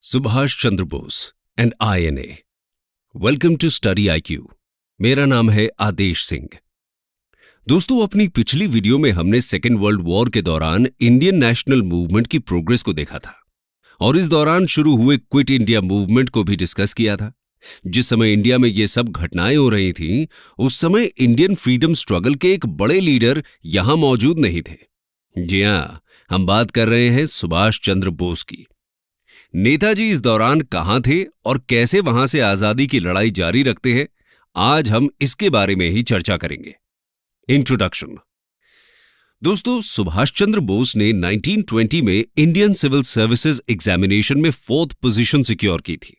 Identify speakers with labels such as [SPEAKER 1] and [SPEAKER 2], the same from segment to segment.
[SPEAKER 1] Subhash Chandra Bose and INA। Welcome to study IQ। मेरा नाम है आदेश सिंह। दोस्तों, अपनी पिछली वीडियो में हमने सेकेंड वर्ल्ड वॉर के दौरान इंडियन नेशनल मूवमेंट की प्रोग्रेस को देखा था और इस दौरान शुरू हुए क्विट इंडिया मूवमेंट को भी डिस्कस किया था। जिस समय इंडिया में ये सब घटनाएं हो रही थीं, उस समय इंडियन फ्रीडम स्ट्रगल के एक बड़े लीडर यहां मौजूद नहीं थे। जी हां, हम बात कर रहे हैं सुभाष चंद्र बोस की। नेताजी इस दौरान कहां थे और कैसे वहां से आजादी की लड़ाई जारी रखते हैं, आज हम इसके बारे में ही चर्चा करेंगे। इंट्रोडक्शन। दोस्तों, सुभाष चंद्र बोस ने 1920 में इंडियन सिविल सर्विसेज एग्जामिनेशन में 4th पोजीशन सिक्योर की थी,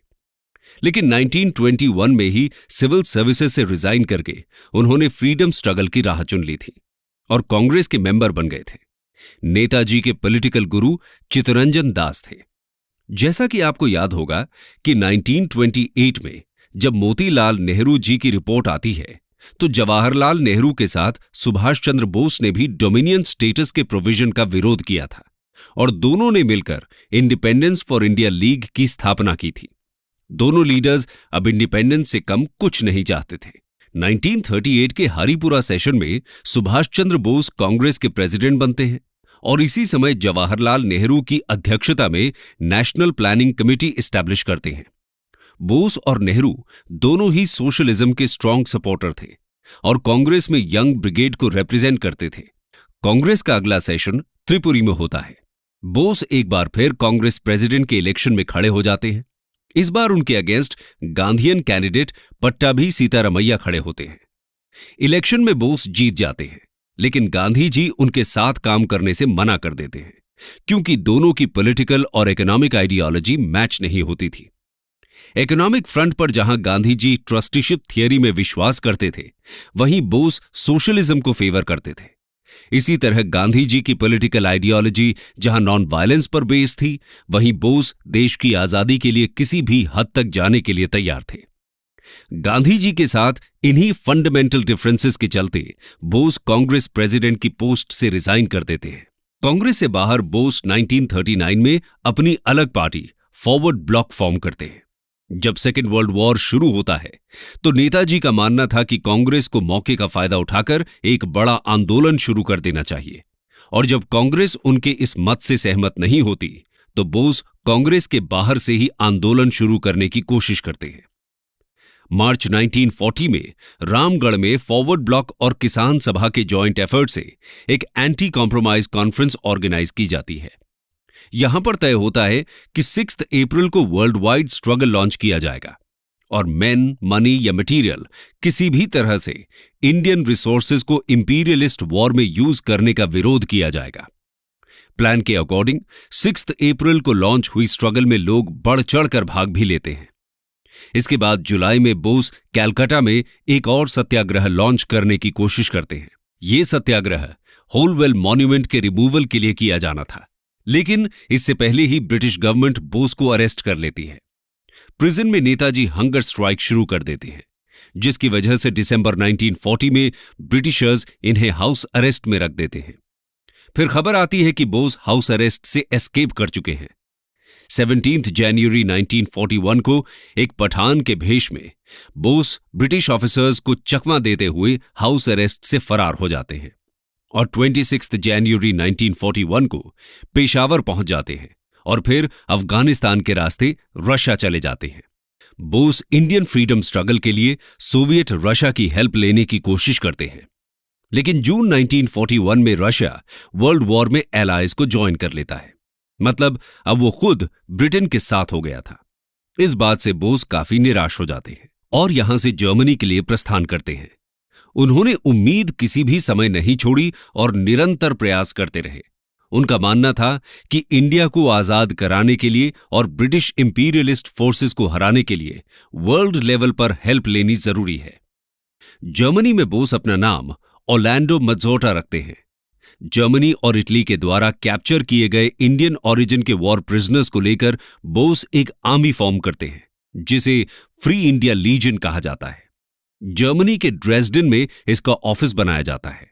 [SPEAKER 1] लेकिन 1921 में ही सिविल सर्विसेज से रिजाइन करके उन्होंने फ्रीडम स्ट्रगल की राह चुन ली थी और कांग्रेस के मेंबर बन गए थे। नेताजी के पॉलिटिकल गुरु चित्तरंजन दास थे। जैसा कि आपको याद होगा कि 1928 में जब मोतीलाल नेहरू जी की रिपोर्ट आती है, तो जवाहरलाल नेहरू के साथ सुभाष चंद्र बोस ने भी डोमिनियन स्टेटस के प्रोविजन का विरोध किया था और दोनों ने मिलकर इंडिपेंडेंस फॉर इंडिया लीग की स्थापना की थी। दोनों लीडर्स अब इंडिपेंडेंस से कम कुछ नहीं चाहते थे। 1938 के हरिपुरा सेशन में सुभाष चंद्र बोस कांग्रेस के प्रेसिडेंट बनते हैं और इसी समय जवाहरलाल नेहरू की अध्यक्षता में नेशनल प्लानिंग कमेटी एस्टैब्लिश करते हैं। बोस और नेहरू दोनों ही सोशलिज्म के स्ट्रांग सपोर्टर थे और कांग्रेस में यंग ब्रिगेड को रिप्रेजेंट करते थे। कांग्रेस का अगला सेशन त्रिपुरी में होता है। बोस एक बार फिर कांग्रेस प्रेसिडेंट के इलेक्शन में खड़े हो जाते हैं। इस बार उनके against Gandhian candidate Pattabhi Sitaramayya खड़े होते हैं। इलेक्शन में बोस जीत जाते हैं, लेकिन गांधी जी उनके साथ काम करने से मना कर देते हैं क्योंकि दोनों की पॉलिटिकल और इकोनॉमिक आइडियोलॉजी मैच नहीं होती थी। इकोनॉमिक फ्रंट पर जहां गांधी जी ट्रस्टीशिप थियरी में विश्वास करते थे, वहीं बोस सोशलिज्म को फेवर करते थे। इसी तरह गांधी जी की पॉलिटिकल आइडियोलॉजी जहां नॉन वायलेंस पर बेस थी, वहीं बोस देश की आजादी के लिए किसी भी हद तक जाने के लिए तैयार थे। गांधी जी के साथ इन्हीं फंडामेंटल डिफरेंसेस के चलते बोस कांग्रेस प्रेसिडेंट की पोस्ट से रिजाइन कर देते हैं। कांग्रेस से बाहर बोस 1939 में अपनी अलग पार्टी फॉरवर्ड ब्लॉक फॉर्म करते हैं। जब सेकेंड वर्ल्ड वॉर शुरू होता है, तो नेताजी का मानना था कि कांग्रेस को मौके का फायदा उठाकर एक बड़ा आंदोलन शुरू कर देना चाहिए और जब कांग्रेस उनके इस मत से सहमत नहीं होती, तो बोस कांग्रेस के बाहर से ही आंदोलन शुरू करने की कोशिश करते हैं। मार्च 1940 में रामगढ़ में फॉरवर्ड ब्लॉक और किसान सभा के जॉइंट एफर्ट से एक एंटी कॉम्प्रोमाइज कॉन्फ्रेंस ऑर्गेनाइज की जाती है। यहां पर तय होता है कि 6 अप्रैल को वर्ल्ड वाइड स्ट्रगल लॉन्च किया जाएगा और मैन, मनी या मटेरियल किसी भी तरह से इंडियन रिसोर्सेज को इंपीरियलिस्ट वॉर में यूज करने का विरोध किया जाएगा। प्लान के अकॉर्डिंग 6 अप्रैल को लॉन्च हुई स्ट्रगल में लोग बढ़ चढ़कर भाग भी लेते हैं। इसके बाद जुलाई में बोस कैलकाटा में एक और सत्याग्रह लॉन्च करने की कोशिश करते हैं। यह सत्याग्रह होलवेल मॉन्यूमेंट के रिमूवल के लिए किया जाना था, लेकिन इससे पहले ही ब्रिटिश गवर्नमेंट बोस को अरेस्ट कर लेती है। प्रिजन में नेताजी हंगर स्ट्राइक शुरू कर देते हैं, जिसकी वजह से दिसंबर 1940 में ब्रिटिशर्स इन्हें हाउस अरेस्ट में रख देते हैं। फिर खबर आती है कि बोस हाउस अरेस्ट से एस्केप कर चुके हैं। 17 जनवरी 1941 को एक पठान के भेष में बोस ब्रिटिश ऑफिसर्स को चकमा देते हुए हाउस अरेस्ट से फरार हो जाते हैं और 26 जनवरी 1941 को पेशावर पहुंच जाते हैं और फिर अफगानिस्तान के रास्ते रशिया चले जाते हैं। बोस इंडियन फ्रीडम स्ट्रगल के लिए सोवियत रशिया की हेल्प लेने की कोशिश करते हैं, लेकिन जून 1941 में रशिया वर्ल्ड वॉर में एलाइज को ज्वाइन कर लेता है। मतलब अब वो खुद ब्रिटेन के साथ हो गया था। इस बात से बोस काफी निराश हो जाते हैं और यहां से जर्मनी के लिए प्रस्थान करते हैं। उन्होंने उम्मीद किसी भी समय नहीं छोड़ी और निरंतर प्रयास करते रहे। उनका मानना था कि इंडिया को आजाद कराने के लिए और ब्रिटिश इंपीरियलिस्ट फोर्सेस को हराने के लिए वर्ल्ड लेवल पर हेल्प लेनी जरूरी है। जर्मनी में बोस अपना नाम ऑरलैंडो मज्जोटा रखते हैं। जर्मनी और इटली के द्वारा कैप्चर किए गए इंडियन ओरिजिन के वॉर प्रिजनर्स को लेकर बोस एक आर्मी फॉर्म करते हैं, जिसे फ्री इंडिया लीजन कहा जाता है। जर्मनी के ड्रेसडेन में इसका ऑफिस बनाया जाता है।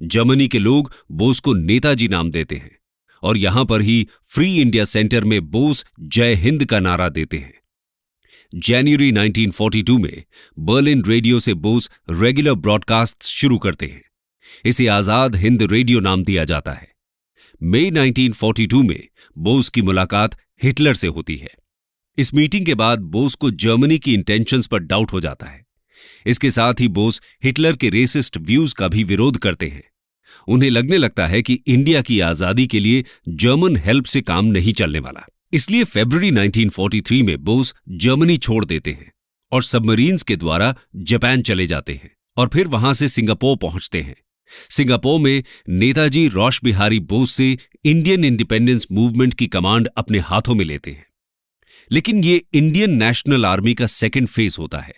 [SPEAKER 1] जर्मनी के लोग बोस को नेताजी नाम देते हैं और यहां पर ही फ्री इंडिया सेंटर में बोस जय हिंद का नारा देते हैं। जनवरी 1942 में बर्लिन रेडियो से बोस रेगुलर ब्रॉडकास्ट शुरू करते हैं। इसे आजाद हिंद रेडियो नाम दिया जाता है। मई 1942 में बोस की मुलाकात हिटलर से होती है। इस मीटिंग के बाद बोस को जर्मनी की इंटेंशंस पर डाउट हो जाता है। इसके साथ ही बोस हिटलर के रेसिस्ट व्यूज का भी विरोध करते हैं। उन्हें लगने लगता है कि इंडिया की आजादी के लिए जर्मन हेल्प से काम नहीं चलने वाला। इसलिए फरवरी 1943 में बोस जर्मनी छोड़ देते हैं और सबमरीन्स के द्वारा जापान चले जाते हैं और फिर वहां से सिंगापुर पहुंचते हैं। सिंगापुर में नेताजी रोश बिहारी बोस से इंडियन इंडिपेंडेंस मूवमेंट की कमांड अपने हाथों में लेते हैं। लेकिन ये इंडियन नेशनल आर्मी का सेकेंड फेज होता है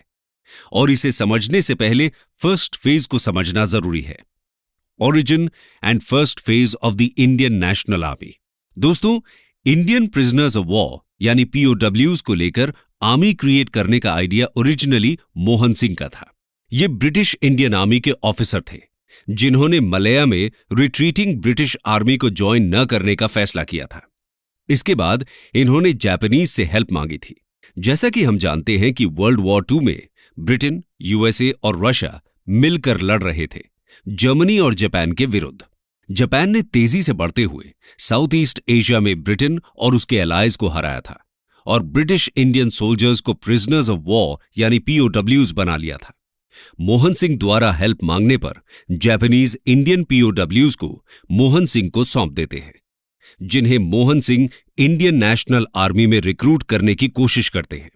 [SPEAKER 1] और इसे समझने से पहले फर्स्ट फेज को समझना जरूरी है। Origin and first phase of the Indian national army. दोस्तों, इंडियन प्रिजनर्स ऑफ वॉर यानी पीओडब्ल्यूज को लेकर आर्मी क्रिएट करने का आइडिया ओरिजिनली मोहन सिंह का था। ये ब्रिटिश इंडियन आर्मी के ऑफिसर थे जिन्होंने मलया में रिट्रीटिंग ब्रिटिश आर्मी को ज्वाइन न करने का फैसला किया था। इसके बाद इन्होंने जापानीज से हेल्प मांगी थी। जैसा कि हम जानते हैं कि वर्ल्ड वॉर II में ब्रिटेन, यूएसए और रशिया मिलकर लड़ रहे थे जर्मनी और जापान के विरुद्ध। जापान ने तेजी से बढ़ते हुए साउथ ईस्ट एशिया में ब्रिटेन और उसके एलाइज को हराया था और ब्रिटिश इंडियन सोल्जर्स को प्रिजनर्स ऑफ वॉर यानी पीओडब्ल्यूज बना लिया था। मोहन सिंह द्वारा हेल्प मांगने पर जापानीज इंडियन पीओडब्ल्यूज को मोहन सिंह को सौंप देते हैं, जिन्हें Mohan Singh Indian national army में रिक्रूट करने की कोशिश करते हैं।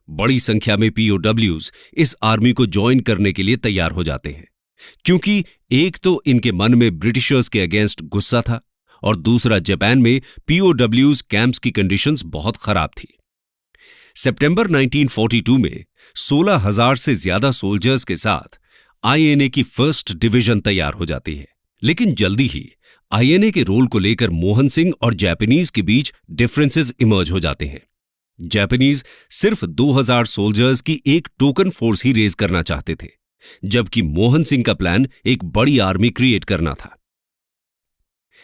[SPEAKER 1] बड़ी संख्या में पीओडब्ल्यूज इस आर्मी को ज्वाइन करने के लिए तैयार हो जाते हैं, क्योंकि एक तो इनके मन में ब्रिटिशर्स के अगेंस्ट गुस्सा था और दूसरा जापान में पीओडब्ल्यूज कैंप्स की कंडीशंस बहुत खराब थी। सितंबर 1942 में 16,000 से ज्यादा सोल्जर्स के साथ आईएनए की फर्स्ट डिवीजन तैयार हो जाती है। लेकिन जल्दी ही आईएनए के रोल को लेकर मोहन सिंह और जापानीज के बीच डिफरेंसेस इमर्ज हो जाते हैं। जापानीज सिर्फ 2,000 सोल्जर्स की एक टोकन फोर्स ही रेज करना चाहते थे, जबकि मोहन सिंह का प्लान एक बड़ी आर्मी क्रिएट करना था।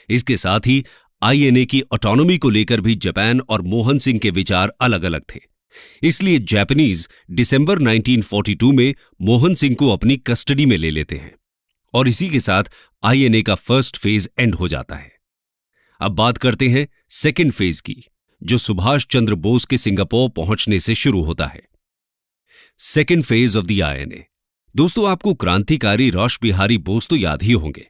[SPEAKER 1] इसके साथ ही आईएनए की ऑटोनॉमी को लेकर भी जापान और मोहन सिंह के विचार अलग अलग थे। इसलिए जापानीज दिसंबर 1942 में मोहन सिंह को अपनी कस्टडी में ले लेते हैं और इसी के साथ आईएनए का फर्स्ट फेज एंड हो जाता है। अब बात करते हैं सेकेंड फेज की, जो सुभाष चंद्र बोस के सिंगापुर पहुंचने से शुरू होता है। Second phase of the INA. दोस्तों, आपको क्रांतिकारी रोश बिहारी बोस तो याद ही होंगे।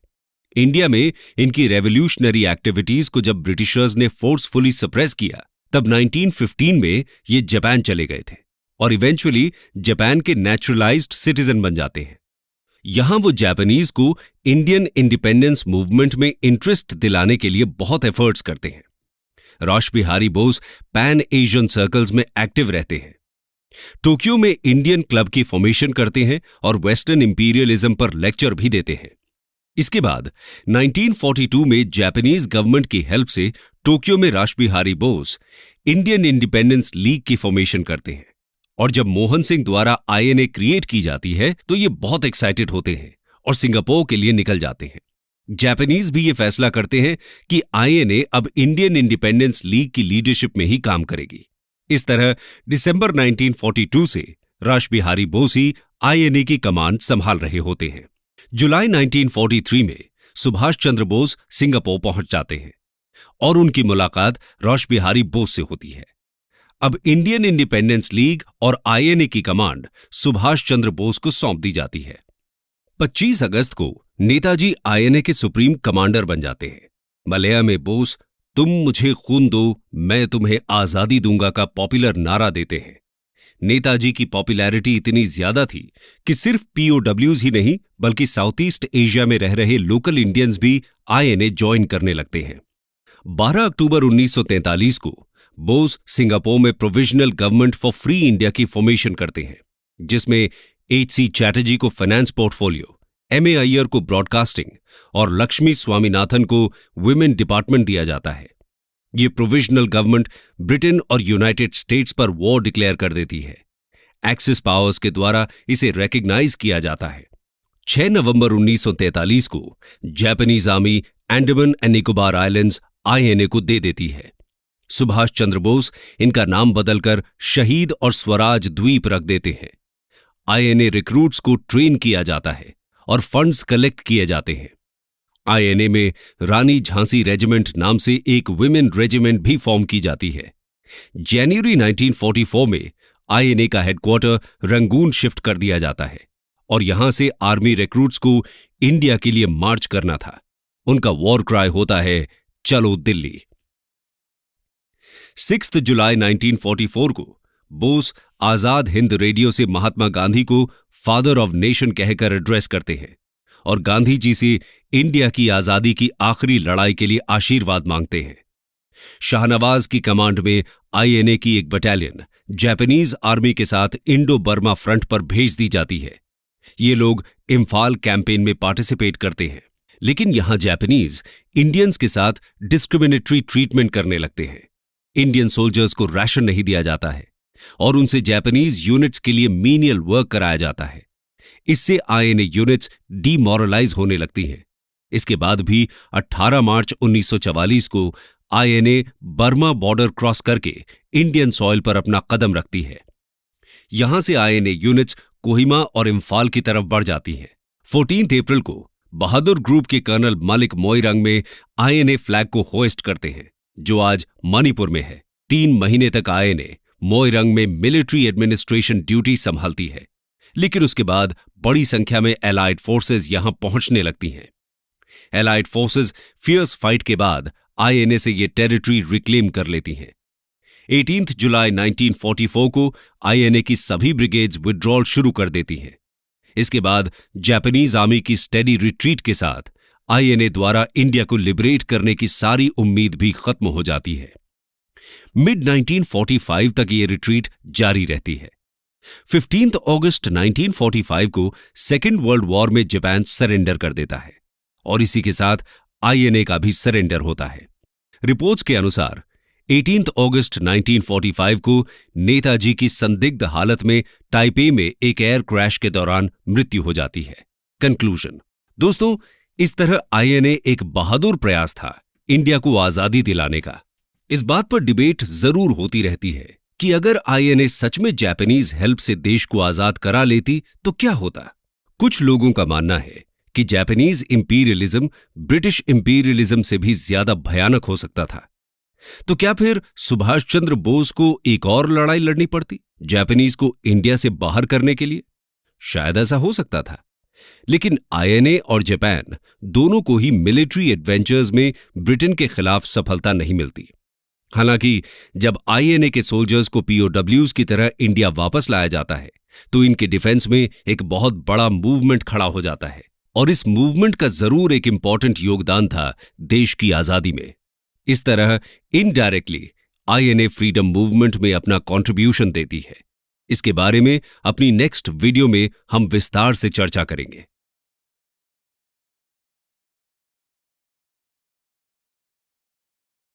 [SPEAKER 1] इंडिया में इनकी रेवोल्यूशनरी एक्टिविटीज को जब ब्रिटिशर्स ने फोर्सफुली सप्रेस किया, तब 1915 में ये जापान चले गए थे और इवेंचुअली जापान के नेचुरलाइज्ड सिटीजन बन जाते हैं। यहां वो जापानीज को इंडियन इंडिपेंडेंस मूवमेंट में इंटरेस्ट दिलाने के लिए बहुत एफर्ट्स करते हैं। Rash Bihari Bose pan Asian circles में एक्टिव रहते हैं, टोक्यो में इंडियन क्लब की फॉर्मेशन करते हैं और वेस्टर्न इंपीरियलिज्म पर लेक्चर भी देते हैं। इसके बाद 1942 में जापानीज गवर्नमेंट की हेल्प से टोक्यो में Rash Bihari Bose Indian independence league की फॉर्मेशन करते हैं और जब मोहन सिंह द्वारा आईएनए क्रिएट की जाती है तो ये बहुत एक्साइटेड होते हैं और सिंगापुर के लिए निकल जाते हैं। जापानीज भी ये फैसला करते हैं कि आईएनए अब इंडियन इंडिपेंडेंस लीग की लीडरशिप में ही काम करेगी। इस तरह दिसंबर 1942 से रोश बिहारी बोस ही आईएनए की कमांड संभाल रहे होते हैं। जुलाई 1943 में सुभाष चंद्र बोस सिंगापुर पहुंच जाते हैं और उनकी मुलाकात रोश बिहारी बोस से होती है। अब इंडियन इंडिपेंडेंस लीग और आईएनए की कमांड सुभाष चंद्र बोस को सौंप दी जाती है। 25 अगस्त को नेताजी आईएनए के सुप्रीम कमांडर बन जाते हैं। मलया में बोस तुम मुझे खून दो, मैं तुम्हें आजादी दूंगा का पॉपुलर नारा देते हैं। नेताजी की पॉपुलैरिटी इतनी ज्यादा थी कि सिर्फ पीओडब्ल्यूज ही नहीं बल्कि साउथ ईस्ट एशिया में रह रहे लोकल इंडियंस भी आईएनए ज्वाइन करने लगते हैं। 12 अक्टूबर 1943 को बोस सिंगापुर में provisional government for free India की फॉर्मेशन करते हैं, जिसमें H.C. चैटर्जी को फाइनेंस पोर्टफोलियो, M.A. अय्यर को ब्रॉडकास्टिंग और लक्ष्मी स्वामीनाथन को विमेन डिपार्टमेंट दिया जाता है। ये प्रोविजनल गवर्नमेंट ब्रिटेन और यूनाइटेड स्टेट्स पर वॉर डिक्लेयर कर देती है। एक्सिस पावर्स के द्वारा इसे रिकॉग्नाइज किया जाता है। 6 नवंबर 1943 को Japanese army Andaman and Nicobar islands INA को दे देती है। सुभाष चंद्र बोस इनका नाम बदलकर शहीद और स्वराज द्वीप रख देते हैं। आईएनए रिक्रूट्स को ट्रेन किया जाता है और फंड्स कलेक्ट किए जाते हैं। आईएनए में रानी झांसी रेजिमेंट नाम से एक विमेन रेजिमेंट भी फॉर्म की जाती है। जनवरी 1944 में आईएनए का हेडक्वार्टर रंगून शिफ्ट कर दिया जाता है और यहां से आर्मी रिक्रूट्स को इंडिया के लिए मार्च करना था। उनका वॉर क्राई होता है, चलो दिल्ली। 6 जुलाई 1944 को बोस आजाद हिंद रेडियो से महात्मा गांधी को फादर ऑफ नेशन कहकर एड्रेस करते हैं और गांधी जी से इंडिया की आजादी की आखिरी लड़ाई के लिए आशीर्वाद मांगते हैं। शाहनवाज की कमांड में आईएनए की एक बटालियन जापानीज आर्मी के साथ इंडो बर्मा फ्रंट पर भेज दी जाती है। ये लोग इम्फाल कैंपेन में पार्टिसिपेट करते हैं, लेकिन यहां जापानीज इंडियंस के साथ डिस्क्रिमिनेटरी ट्रीटमेंट करने लगते हैं। इंडियन सोल्जर्स को राशन नहीं दिया जाता है और उनसे जापानीज यूनिट्स के लिए मीनियल वर्क कराया जाता है। इससे आईएनए यूनिट्स डीमोरलाइज होने लगती हैं। इसके बाद भी 18 मार्च 1944 को आईएनए बर्मा बॉर्डर क्रॉस करके इंडियन सॉइल पर अपना कदम रखती है। यहां से आईएनए यूनिट्स कोहिमा और इम्फाल की तरफ बढ़ जाती हैं। 14 अप्रैल को बहादुर ग्रुप के कर्नल मलिक मोइरंग में आईएनए फ्लैग को होइस्ट करते हैं, जो आज मणिपुर में है। 3 महीने तक आईएनए मोइरंग में मिलिट्री एडमिनिस्ट्रेशन ड्यूटी संभालती है, लेकिन उसके बाद बड़ी संख्या में एलाइड फोर्सेज यहां पहुंचने लगती हैं। एलाइड फोर्सेज फियर्स फाइट के बाद आईएनए से ये टेरिटरी रिक्लेम कर लेती हैं। 18 जुलाई 1944 को आईएनए की सभी ब्रिगेड्स विड्रॉल शुरू कर देती हैं। इसके बाद जापानीज आर्मी की स्टेडी रिट्रीट के साथ आईएनए द्वारा इंडिया को लिबरेट करने की सारी उम्मीद भी खत्म हो जाती है। मिड 1945 तक ये रिट्रीट जारी रहती है। 15 अगस्त 1945 को सेकेंड वर्ल्ड वॉर में जापान सरेंडर कर देता है और इसी के साथ आईएनए का भी सरेंडर होता है। रिपोर्ट्स के अनुसार 18 अगस्त 1945 को नेताजी की संदिग्ध हालत में ताइपे में एक एयर क्रैश के दौरान मृत्यु हो जाती है। कंक्लूजन दोस्तों, इस तरह आईएनए एक बहादुर प्रयास था इंडिया को आजादी दिलाने का। इस बात पर डिबेट जरूर होती रहती है कि अगर आईएनए सच में जापानीज हेल्प से देश को आजाद करा लेती तो क्या होता। कुछ लोगों का मानना है कि जापानीज इंपीरियलिज्म ब्रिटिश इंपीरियलिज्म से भी ज्यादा भयानक हो सकता था। तो क्या फिर सुभाष चंद्र बोस को एक और लड़ाई लड़नी पड़ती जापानीज को इंडिया से बाहर करने के लिए? शायद ऐसा हो सकता था, लेकिन आईएनए और जापान दोनों को ही मिलिट्री एडवेंचर्स में ब्रिटेन के खिलाफ सफलता नहीं मिलती। हालांकि जब आईएनए के सोल्जर्स को पीओडब्ल्यूज की तरह इंडिया वापस लाया जाता है तो इनके डिफेंस में एक बहुत बड़ा मूवमेंट खड़ा हो जाता है और इस मूवमेंट का जरूर एक इंपॉर्टेंट योगदान था देश की आजादी में। इस तरह इनडायरेक्टली आईएनए फ्रीडम मूवमेंट में अपना कंट्रीब्यूशन देती है। इसके बारे में अपनी नेक्स्ट वीडियो में हम विस्तार से चर्चा करेंगे।